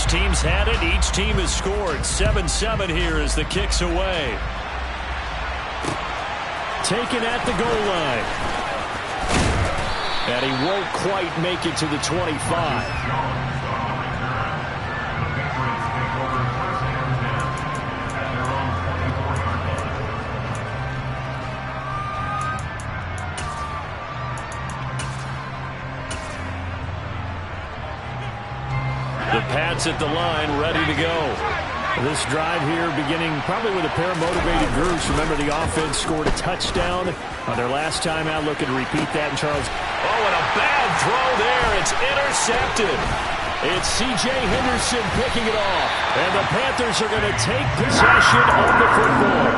team's had it. Each team has scored. 7-7 here as the kick's away. Taken at the goal line. And he won't quite make it to the 25. The Pats at the line, ready to go. This drive here beginning probably with a pair of motivated groups. Remember, the offense scored a touchdown on their last time out. Looking to repeat that. And Charles. Oh, and a bad throw there. It's intercepted. It's C.J. Henderson picking it off. And the Panthers are going to take possession of the football.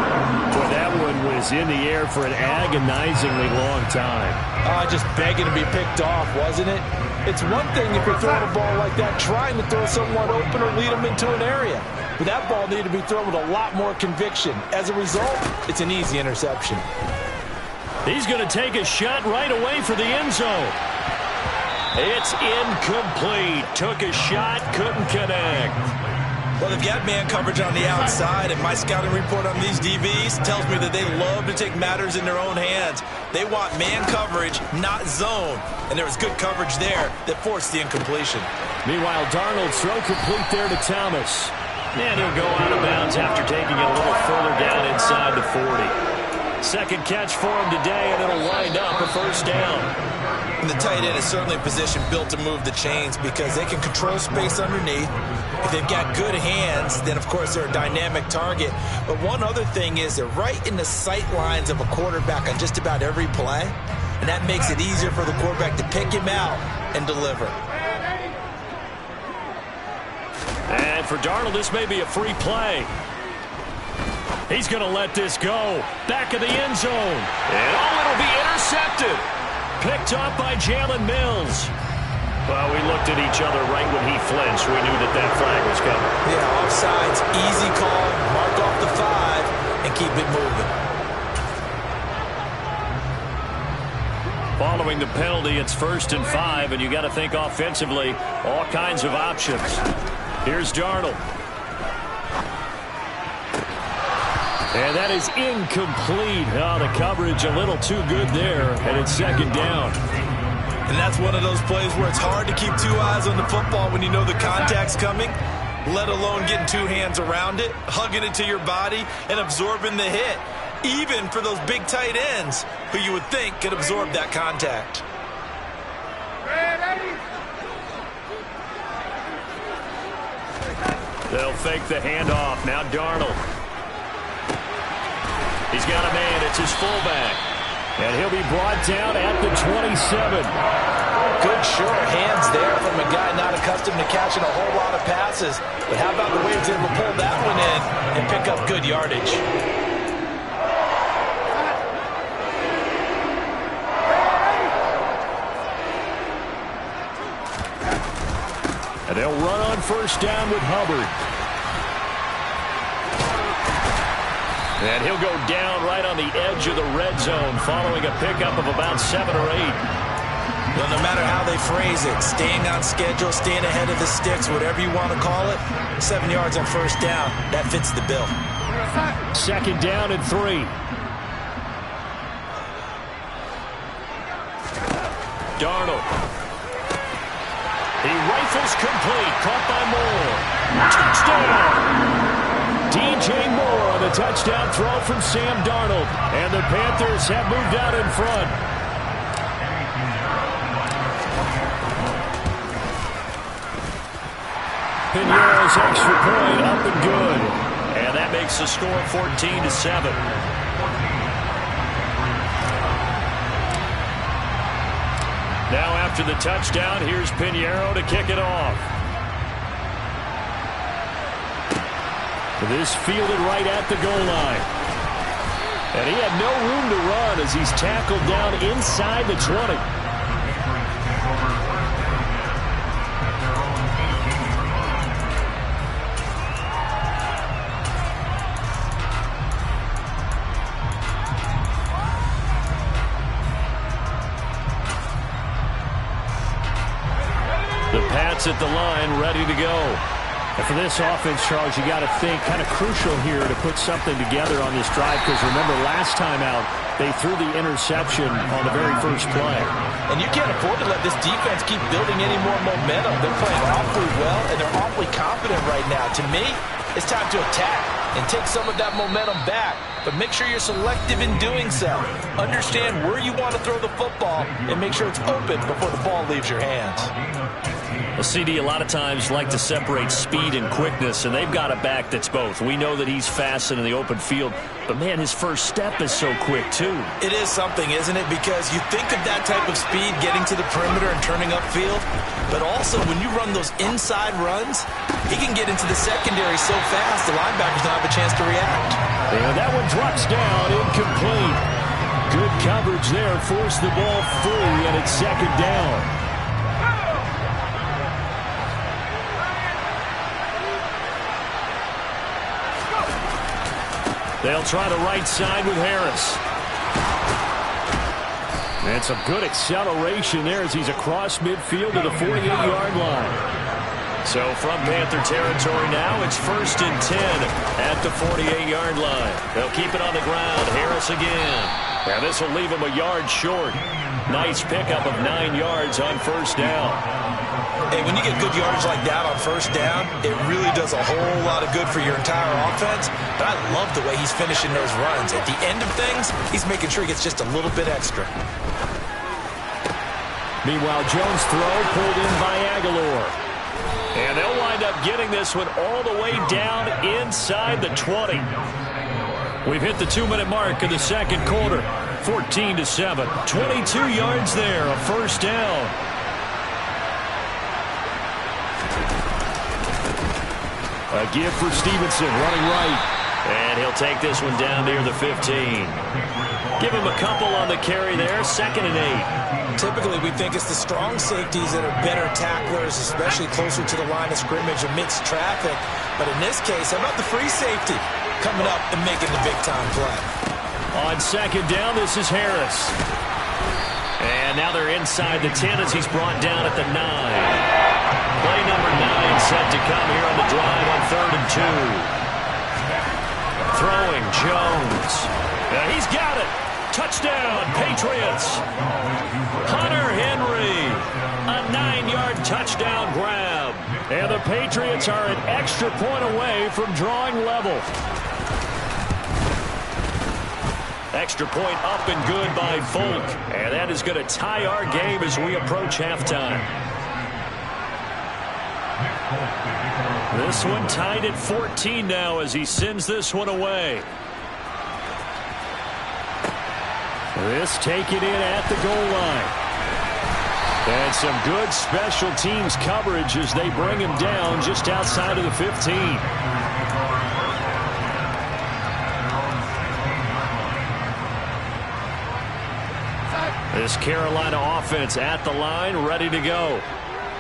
Boy, that one was in the air for an agonizingly long time. Just begging to be picked off, wasn't it? It's one thing if you're throwing a ball like that, trying to throw someone open or lead them into an area. But that ball needed to be thrown with a lot more conviction. As a result, it's an easy interception. He's going to take a shot right away for the end zone. It's incomplete. Took a shot, couldn't connect. Well, they've got man coverage on the outside, and my scouting report on these DBs tells me that they love to take matters in their own hands. They want man coverage, not zone. And there was good coverage there that forced the incompletion. Meanwhile, Darnold's throw complete there to Thomas. And he'll go out of bounds after taking it a little further down inside the 40. Second catch for him today, and it'll wind up a first down. And the tight end is certainly a position built to move the chains because they can control space underneath. If they've got good hands, then, of course, they're a dynamic target. But one other thing is they're right in the sight lines of a quarterback on just about every play. And that makes it easier for the quarterback to pick him out and deliver. And for Darnold, this may be a free play. He's going to let this go. Back of the end zone. And it'll be intercepted. Picked off by Jalen Mills. Well, we looked at each other right when he flinched. We knew that that flag was coming. Yeah, offsides, easy call. Mark off the 5 and keep it moving. Following the penalty, it's 1st and 5, and you got to think offensively, all kinds of options. Here's Darnold. And that is incomplete. Oh, the coverage a little too good there, and it's 2nd down. And that's one of those plays where it's hard to keep 2 eyes on the football when you know the contact's coming, let alone getting 2 hands around it, hugging it to your body, and absorbing the hit, even for those big tight ends who you would think could absorb that contact. They'll fake the handoff. Now Darnold. He's got a man. It's his fullback. And he'll be brought down at the 27. Good sure hands there from a guy not accustomed to catching a whole lot of passes. But how about the way he's able to pull that one in and pick up good yardage? And they'll run on 1st down with Hubbard. And he'll go down right on the edge of the red zone following a pickup of about 7 or 8. Well, no matter how they phrase it, staying on schedule, staying ahead of the sticks, whatever you want to call it, 7 yards on 1st down, that fits the bill. 2nd down and 3. Darnold. He rifles complete, caught by Moore. Touchdown! DJ Moore on the touchdown throw from Sam Darnold. And the Panthers have moved out in front. Pinheiro's extra point up and good. And that makes the score 14-7. Now after the touchdown, here's Pinheiro to kick it off. This fielded right at the goal line. And he had no room to run as he's tackled down inside the 20. The Pats at the line, ready to go. And for this offense, Charles, you got to think kind of crucial here to put something together on this drive, because remember last time out they threw the interception on the very first play. And you can't afford to let this defense keep building any more momentum. They're playing awfully well, and they're awfully confident right now. To me, it's time to attack and take some of that momentum back. But make sure you're selective in doing so. Understand where you want to throw the football and make sure it's open before the ball leaves your hands. Well, CD, a lot of times like to separate speed and quickness, and they've got a back that's both. We know that he's fast in the open field, but, man, his first step is so quick, too. It is something, isn't it? Because you think of that type of speed getting to the perimeter and turning upfield, but also when you run those inside runs, he can get into the secondary so fast the linebackers don't have a chance to react. And that one drops down, incomplete. Good coverage there, forced the ball free, and it's second down. They'll try the right side with Harris. And some good acceleration there as he's across midfield to the 48-yard line. So from Panther territory now, it's 1st and 10 at the 48-yard line. They'll keep it on the ground. Harris again. Now this will leave him a yard short. Nice pickup of 9 yards on first down. Hey, when you get good yardage like that on first down, it really does a whole lot of good for your entire offense. But I love the way he's finishing those runs. At the end of things, he's making sure he gets just a little bit extra. Meanwhile, Jones' throw pulled in by Aguilar. And they'll wind up getting this one all the way down inside the 20. We've hit the 2-minute mark of the second quarter. 14-7. 22 yards there, a first down. A give for Stevenson, running right. And he'll take this one down near the 15. Give him a couple on the carry there, 2nd and 8. Typically, we think it's the strong safeties that are better tacklers, especially closer to the line of scrimmage amidst traffic. But in this case, how about the free safety coming up and making the big-time play? On 2nd down, this is Harris. And now they're inside the 10 as he's brought down at the 9. Play number 9 set to come here on the drive on 3rd and 2. Throwing Jones. He's got it. Touchdown, Patriots. Hunter Henry. A 9-yard touchdown grab. And the Patriots are an extra point away from drawing level. Extra point up and good by Folk. And that is going to tie our game as we approach halftime. This one tied at 14 now as he sends this one away. This taken in at the goal line. And some good special teams coverage as they bring him down just outside of the 15. This Carolina offense at the line, ready to go.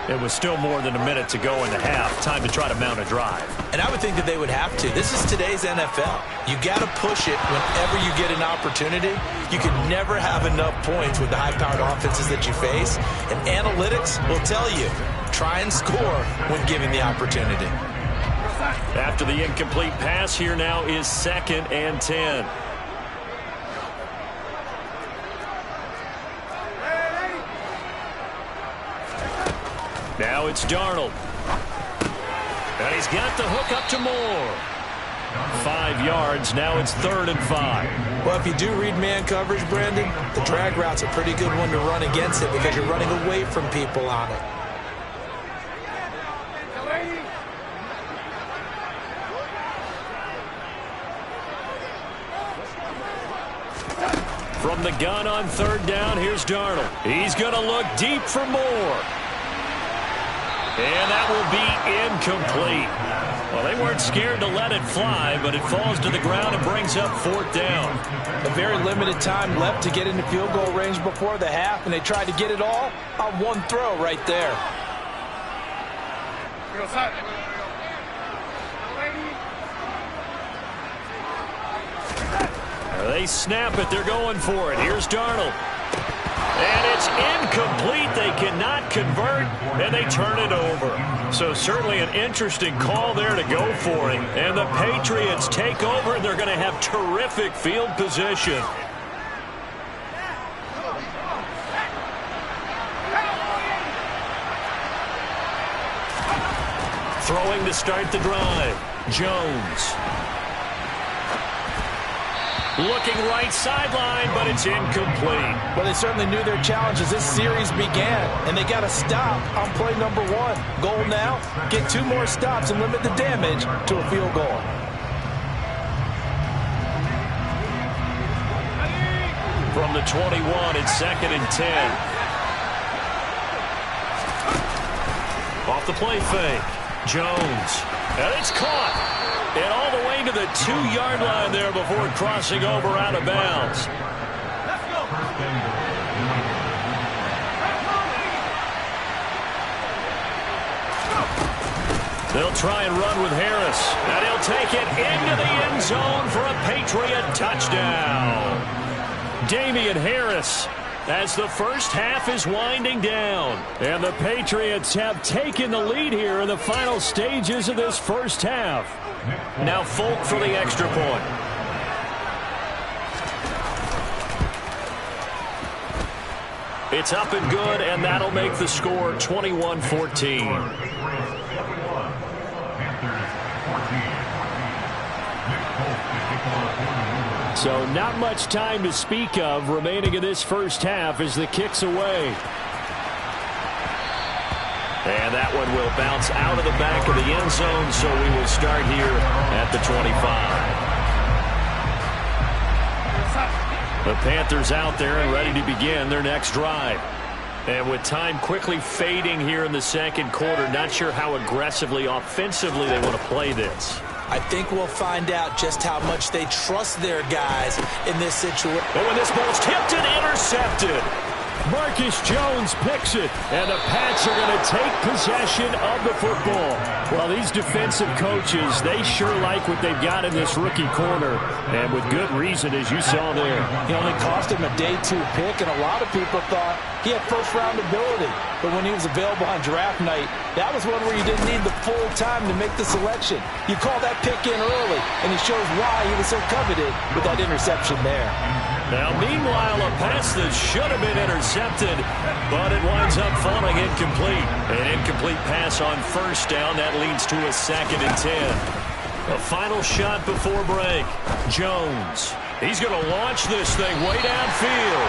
It was still more than a minute to go in the half. Time to try to mount a drive. And I would think that they would have to. This is today's NFL. You got to push it whenever you get an opportunity. You can never have enough points with the high-powered offenses that you face. And analytics will tell you, try and score when given the opportunity. After the incomplete pass, here now is 2nd and 10. Now it's Darnold. And he's got the hook up to Moore. 5 yards. Now it's 3rd and 5. Well, if you do read man coverage, Brandon, the drag route's a pretty good one to run against it because you're running away from people on it. From the gun on 3rd down, here's Darnold. He's going to look deep for Moore. And that will be incomplete. Well, they weren't scared to let it fly, but it falls to the ground and brings up 4th down. A very limited time left to get into field goal range before the half, and they tried to get it all on one throw right there. They snap it. They're going for it. Here's Darnold. And it's incomplete. They cannot convert, and they turn it over. So certainly an interesting call there to go for it. And the Patriots take over, and they're going to have terrific field position. Throwing to start the drive. Jones. Looking right sideline, but it's incomplete. Well, they certainly knew their challenge as this series began, and they got to stop on play number 1. Goal now, get 2 more stops and limit the damage to a field goal. From the 21, it's 2nd and 10. Off the play fake. Jones. And it's caught. And all the way to the 2-yard line there before crossing over out of bounds. They'll try and run with Harris. And he'll take it into the end zone for a Patriot touchdown. Damian Harris, as the first half is winding down. And the Patriots have taken the lead here in the final stages of this first half. Now Folk for the extra point. It's up and good, and that'll make the score 21-14. So not much time to speak of remaining in this first half as the kick's away. And that one will bounce out of the back of the end zone, so we will start here at the 25. The Panthers out there and ready to begin their next drive. And with time quickly fading here in the second quarter, not sure how aggressively, offensively they want to play this. I think we'll find out just how much they trust their guys in this situation. And when this ball's tipped and intercepted, Marcus Jones picks it, and the Pats are going to take possession of the football. Well, these defensive coaches, they sure like what they've got in this rookie corner, and with good reason, as you saw there. He only cost him a day 2 pick, and a lot of people thought he had first-round ability. But when he was available on draft night, that was one where you didn't need the full time to make the selection. You call that pick in early, and he shows why he was so coveted with that interception there. Now, meanwhile, a pass that should have been intercepted, but it winds up falling incomplete. An incomplete pass on first down. That leads to a 2nd and 10. A final shot before break. Jones. He's going to launch this thing way downfield.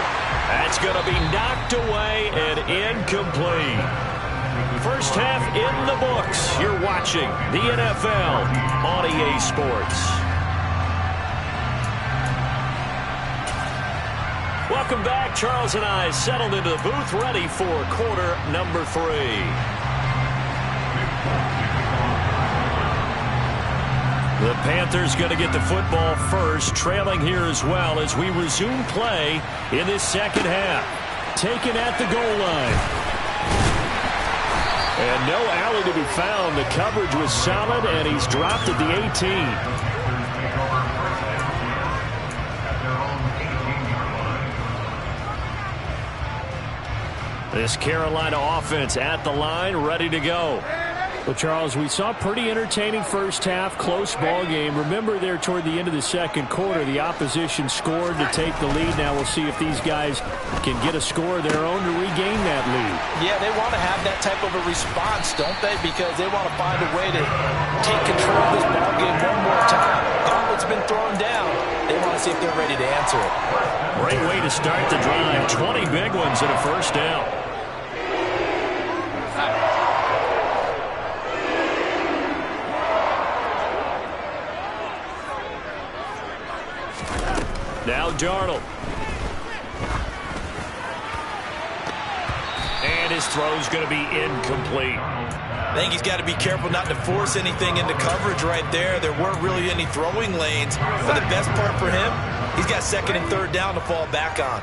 That's going to be knocked away and incomplete. First half in the books. You're watching the NFL on EA Sports. Welcome back. Charles and I settled into the booth, ready for quarter number 3. The Panthers going to get the football first, trailing here as well as we resume play in this second half. Taken at the goal line. And no alley to be found. The coverage was solid, and he's dropped at the 18. This Carolina offense at the line, ready to go. Well, Charles, we saw a pretty entertaining first half, close ball game. Remember there toward the end of the second quarter, the opposition scored to take the lead. Now we'll see if these guys can get a score of their own to regain that lead. Yeah, they want to have that type of a response, don't they? Because they want to find a way to take control of this ball game one more time. Gauntlet's been thrown down. They want to see if they're ready to answer it. Great way to start the drive. 20 big ones and a first down. Now Darnold. And his throw's going to be incomplete. I think he's got to be careful not to force anything into coverage right there. There weren't really any throwing lanes. But the best part for him, he's got 2nd and 3rd down to fall back on.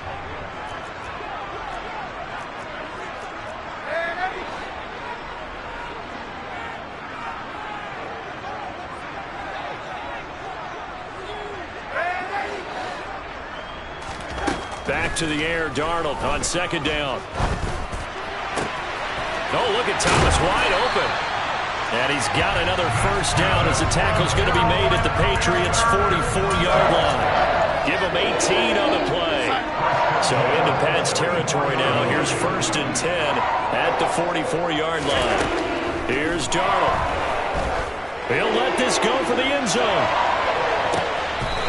Back to the air, Darnold on second down. Oh, look at Thomas wide open. And he's got another first down as the tackle's going to be made at the Patriots' 44-yard line. Give him 18 on the play. So into Pat's territory now. Here's 1st and 10 at the 44-yard line. Here's Darnold. He'll let this go for the end zone.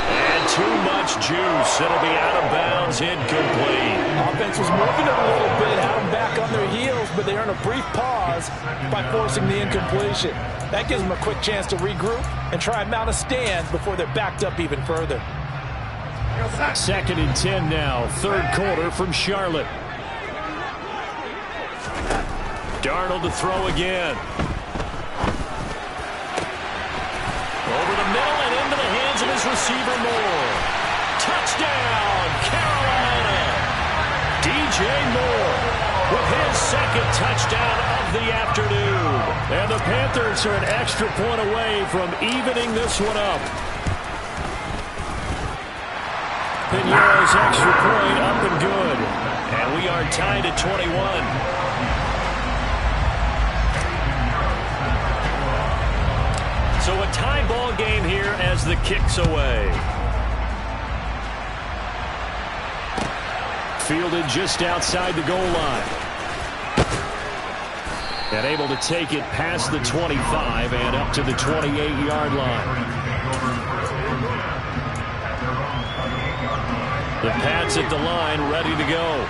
And too much juice. It'll be out of bounds, incomplete. Offense was moving it a little bit, had them back on their heels, but they earned a brief pause by forcing the incompletion. That gives them a quick chance to regroup and try and mount a stand before they're backed up even further. 2nd and 10 now, 3rd quarter from Charlotte. Darnold to throw again. Over the middle and into the hands of his receiver Moore. Touchdown, Carolina. DJ Moore with his 2nd touchdown of the afternoon. And the Panthers are an extra point away from evening this one up. Pinero's extra point up and good. And we are tied at 21. So a tie ball game here as the kick's away. Fielded just outside the goal line. And able to take it past the 25 and up to the 28-yard line. The Pats at the line, ready to go.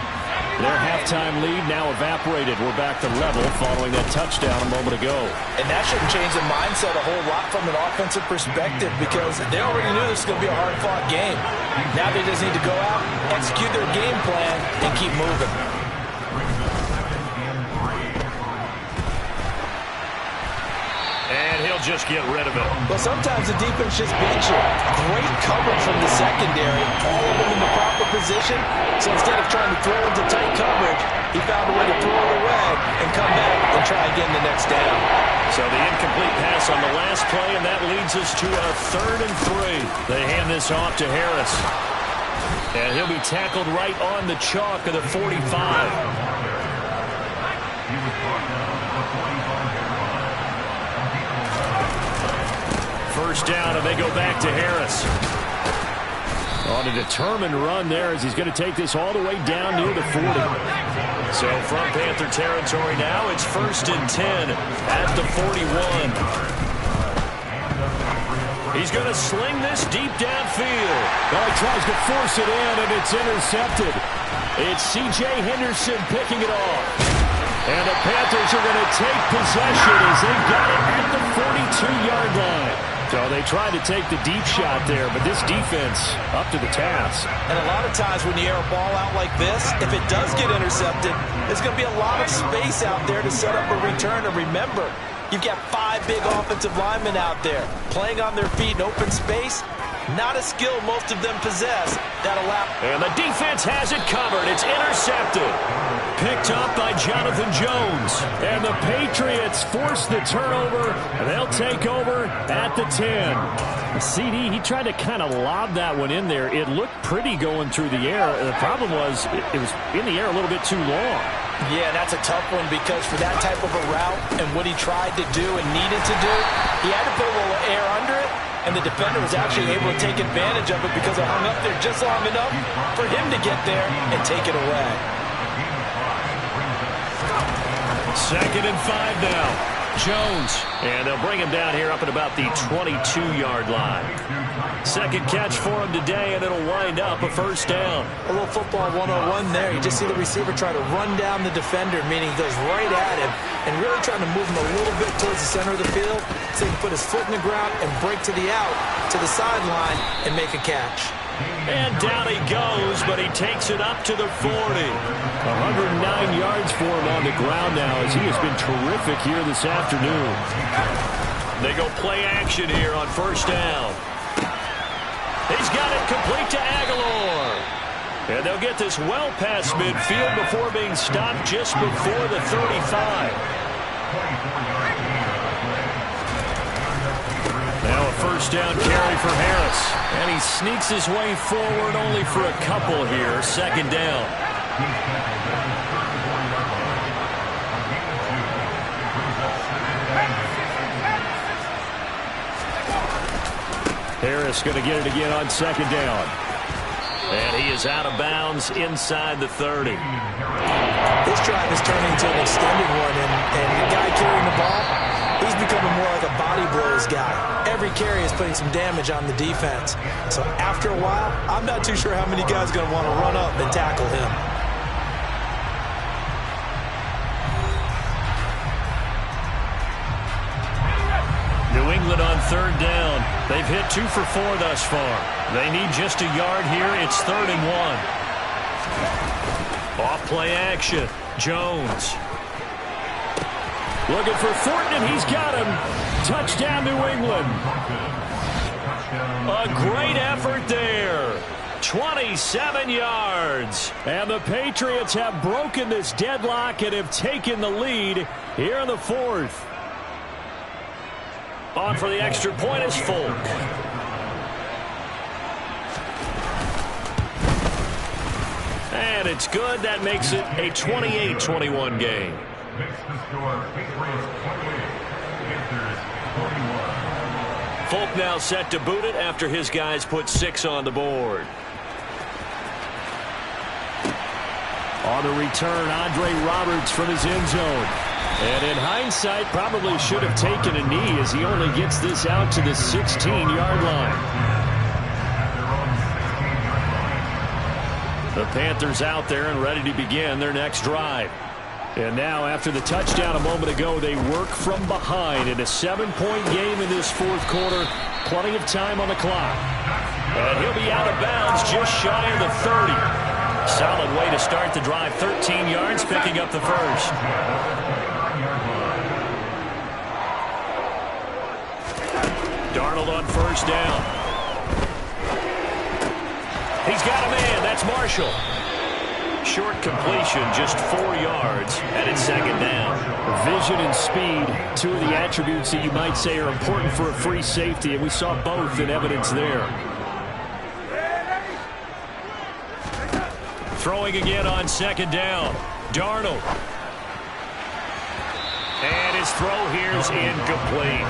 Their halftime lead now evaporated. We're back to level following that touchdown a moment ago. And that shouldn't change the mindset a whole lot from an offensive perspective because they already knew this was going to be a hard-fought game. Now they just need to go out, execute their game plan, and keep moving. And he'll just get rid of it. Well, sometimes the defense just beats you. Great coverage from the secondary. All of them in the proper position. So instead of trying to throw into tight coverage, he found a way to throw it away and come back and try again the next down. So the incomplete pass on the last play, and that leads us to a 3rd and 3. They hand this off to Harris. And he'll be tackled right on the chalk of the 45. First down, and they go back to Harris. On a determined run there as he's going to take this all the way down near the 40. So from Panther territory now, it's 1st and 10 at the 41. He's going to sling this deep downfield. Well, he tries to force it in, and it's intercepted. It's C.J. Henderson picking it off. And the Panthers are going to take possession as they got it at the 42-yard line. So they tried to take the deep shot there, but this defense up to the task. And a lot of times when you air a ball out like this, if it does get intercepted, there's going to be a lot of space out there to set up a return. And remember, you've got 5 big offensive linemen out there playing on their feet in open space. Not a skill most of them possess. That'll allow. And the defense has it covered. It's intercepted. Picked up by Jonathan Jones. And the Patriots force the turnover. And they'll take over at the 10. CD, he tried to kind of lob that one in there. It looked pretty going through the air. The problem was it was in the air a little bit too long. Yeah, that's a tough one because for that type of a route and what he tried to do and needed to do, he had to put a little air under it. And the defender was actually able to take advantage of it because it hung up there just long enough for him to get there and take it away. 2nd and 5 now. Jones. And they'll bring him down here up at about the 22-yard line. 2nd catch for him today, and it'll wind up a first down. A little football 101 there. You just see the receiver try to run down the defender, meaning he goes right at him and really trying to move him a little bit towards the center of the field so he can put his foot in the ground and break to the out, to the sideline, and make a catch. And down he goes, but he takes it up to the 40. 109 yards for him on the ground now as he has been terrific here this afternoon. They go play action here on first down. He's got it complete to Aguilar. And they'll get this well past midfield before being stopped just before the 35. Now a first down carry for Harris. And he sneaks his way forward only for a couple here. Second down. Harris going to get it again on second down. And he is out of bounds inside the 30. This drive is turning into an extended one, and the guy carrying the ball, he's becoming more like a body blows guy. Every carry is putting some damage on the defense. So after a while, I'm not too sure how many guys are going to want to run up and tackle him. New England on third down. They've hit 2 for 4 thus far. They need just a yard here. It's 3rd and 1. Off play action. Jones. Looking for Thornton, and he's got him. Touchdown, New England. A great effort there. 27 yards. And the Patriots have broken this deadlock and have taken the lead here in the 4th. On for the extra point is Folk. And it's good. That makes it a 28-21 game. Folk now set to boot it after his guys put 6 on the board. On the return, Andre Roberts from his end zone. And in hindsight, probably should have taken a knee as he only gets this out to the 16-yard line. The Panthers out there and ready to begin their next drive. And now, after the touchdown a moment ago, they work from behind in a 7-point game in this 4th quarter. Plenty of time on the clock. And he'll be out of bounds just shy of the 30. Solid way to start the drive. 13 yards, picking up the first. Darnold on first down. He's got a man. That's Marshall. Short completion, just 4 yards, and it's second down. Vision and speed, 2 of the attributes that you might say are important for a free safety, and we saw both in evidence there. Throwing again on second down. Darnold. And his throw here is incomplete.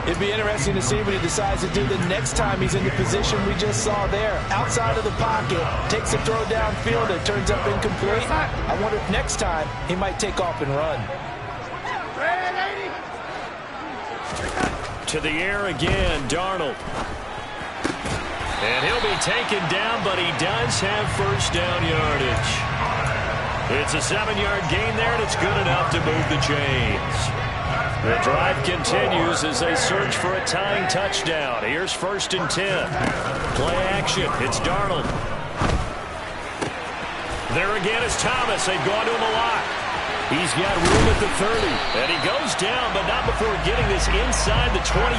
It'd be interesting to see what he decides to do the next time he's in the position we just saw there. Outside of the pocket, takes a throw downfield, it turns up incomplete. I wonder if next time he might take off and run. To the air again, Darnold. And he'll be taken down, but he does have first down yardage. It's a 7-yard gain there, and it's good enough to move the chains. The drive continues as they search for a tying touchdown. Here's 1st and 10. Play action. It's Darnold. There again is Thomas. They've gone to him a lot. He's got room at the 30. And he goes down, but not before getting this inside the 25.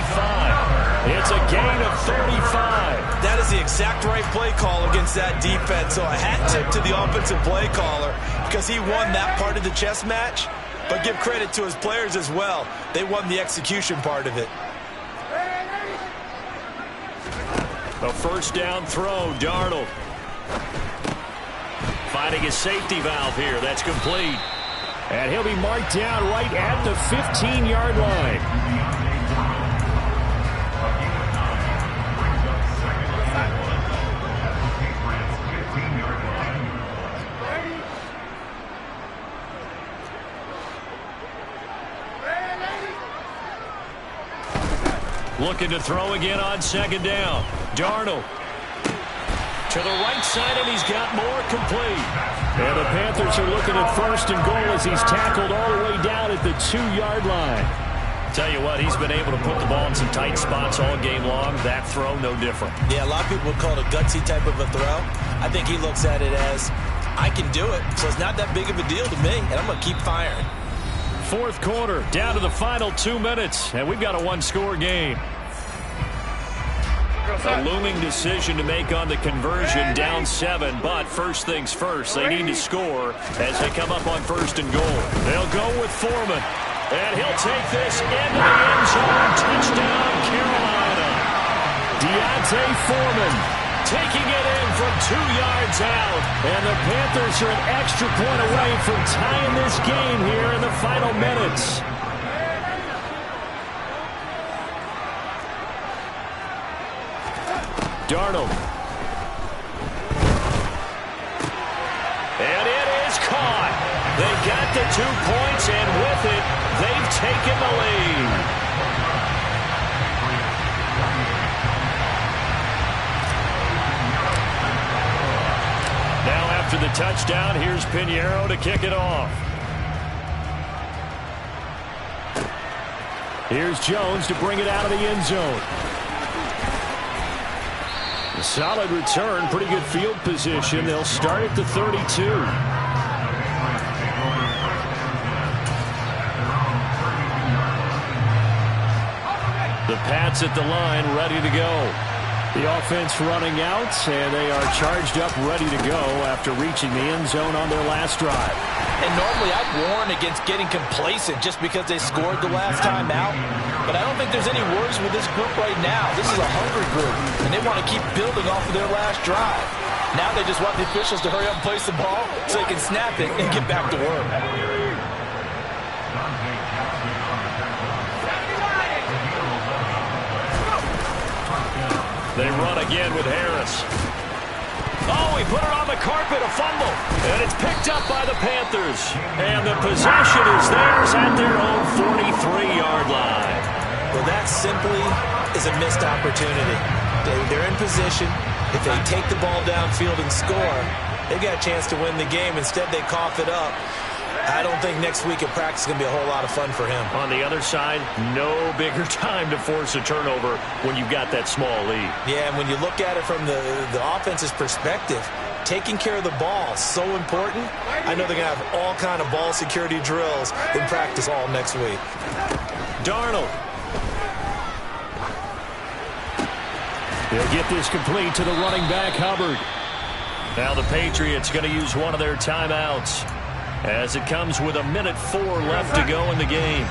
It's a gain of 35. That is the exact right play call against that defense. So a hat tip to the offensive play caller because he won that part of the chess match. But give credit to his players as well. They won the execution part of it. A first down throw, Darnold. Finding his safety valve here. That's complete. And he'll be marked down right at the 15-yard line. Looking to throw again on second down. Darnold. To the right side, and he's got more complete. And the Panthers are looking at 1st and goal as he's tackled all the way down at the 2-yard line. Tell you what, he's been able to put the ball in some tight spots all game long. That throw, no different. Yeah, a lot of people would call it a gutsy type of a throw. I think he looks at it as, I can do it, so it's not that big of a deal to me, and I'm going to keep firing. 4th quarter, down to the final 2 minutes, and we've got a 1-score game. A looming decision to make on the conversion, down 7, but first things first, they need to score as they come up on 1st and goal. They'll go with Foreman, and he'll take this into the end zone. Touchdown, Carolina. Deontay Foreman taking it in from 2 yards out. And the Panthers are an extra point away from tying this game here in the final minutes. Darnold. And it is caught. They got the 2 points, and with it, they've taken the lead. Now after the touchdown, here's Pinheiro to kick it off. Here's Jones to bring it out of the end zone. A solid return, pretty good field position. They'll start at the 32. The Pats at the line, ready to go. The offense running out, and they are charged up, ready to go after reaching the end zone on their last drive. And normally I'd warn against getting complacent just because they scored the last time out. But I don't think there's any worries with this group right now. This is a hungry group, and they want to keep building off of their last drive. Now they just want the officials to hurry up and place the ball so they can snap it and get back to work. They run again with Harris. Oh, he put it on the carpet, a fumble. And it's picked up by the Panthers. And the possession is theirs at their own 43-yard line. Well, that simply is a missed opportunity. They're in position. If they take the ball downfield and score, they've got a chance to win the game. Instead, they cough it up. I don't think next week at practice is going to be a whole lot of fun for him. On the other side, no bigger time to force a turnover when you've got that small lead. Yeah, and when you look at it from the offense's perspective, taking care of the ball is so important. I know they're going to have all kind of ball security drills in practice all next week. Darnold. They'll get this complete to the running back, Hubbard. Now the Patriots going to use one of their timeouts, as it comes with 1:04 left to go in the game.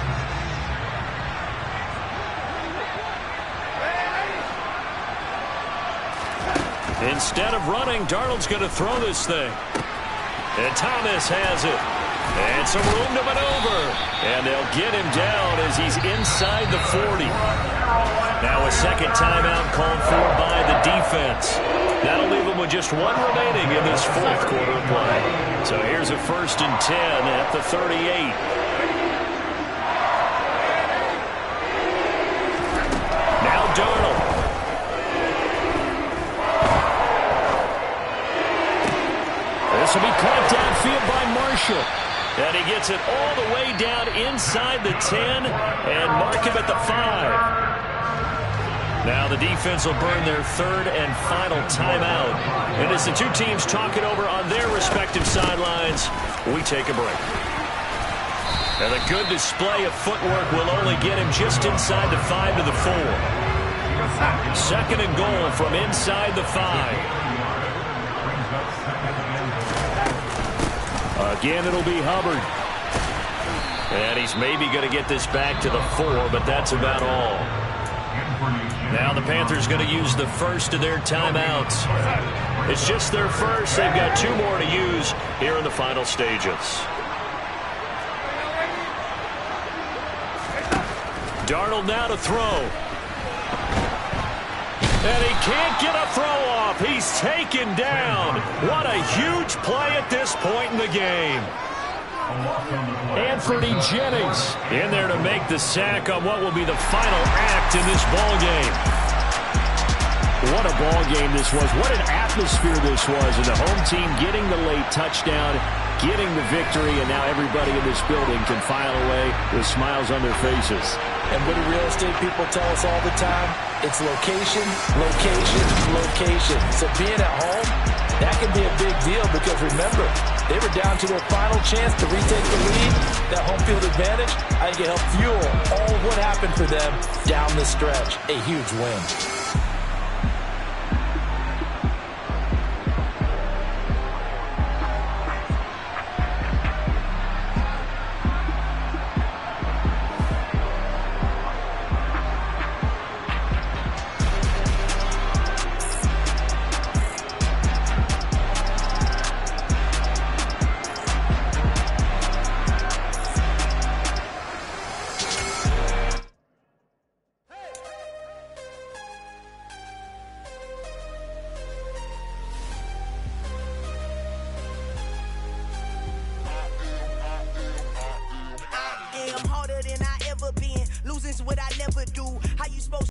Instead of running, Darnold's going to throw this thing. And Thomas has it. And some room to maneuver. And they'll get him down as he's inside the 40. Now a second timeout called for by the defense. That'll leave them with just one remaining in this fourth quarter of play. So here's a 1st and 10 at the 38. Now Darnold. This will be caught downfield by Marshall. And he gets it all the way down inside the 10 and mark him at the 5. Now the defense will burn their 3rd and final timeout. And as the two teams talk it over on their respective sidelines, we take a break. And a good display of footwork will only get him just inside the 5 to the 4. 2nd and goal from inside the 5. Again, it'll be Hubbard. And he's maybe going to get this back to the 4, but that's about all. Now the Panthers going to use the first of their timeouts. It's just their first. They've got 2 more to use here in the final stages. Darnold now to throw. And he can't get a throw off. He's taken down. What a huge play at this point in the game. Anthony Jennings in there to make the sack on what will be the final act in this ball game. What a ball game this was. What an atmosphere this was. And the home team getting the late touchdown, getting the victory, and now everybody in this building can file away with smiles on their faces. And what do real estate people tell us all the time? It's location, location, location. So being at home, that can be a big deal because remember, they were down to their final chance to retake the lead. That home field advantage, I think it helped fuel all of what happened for them down the stretch. A huge win. what I never do. How you supposed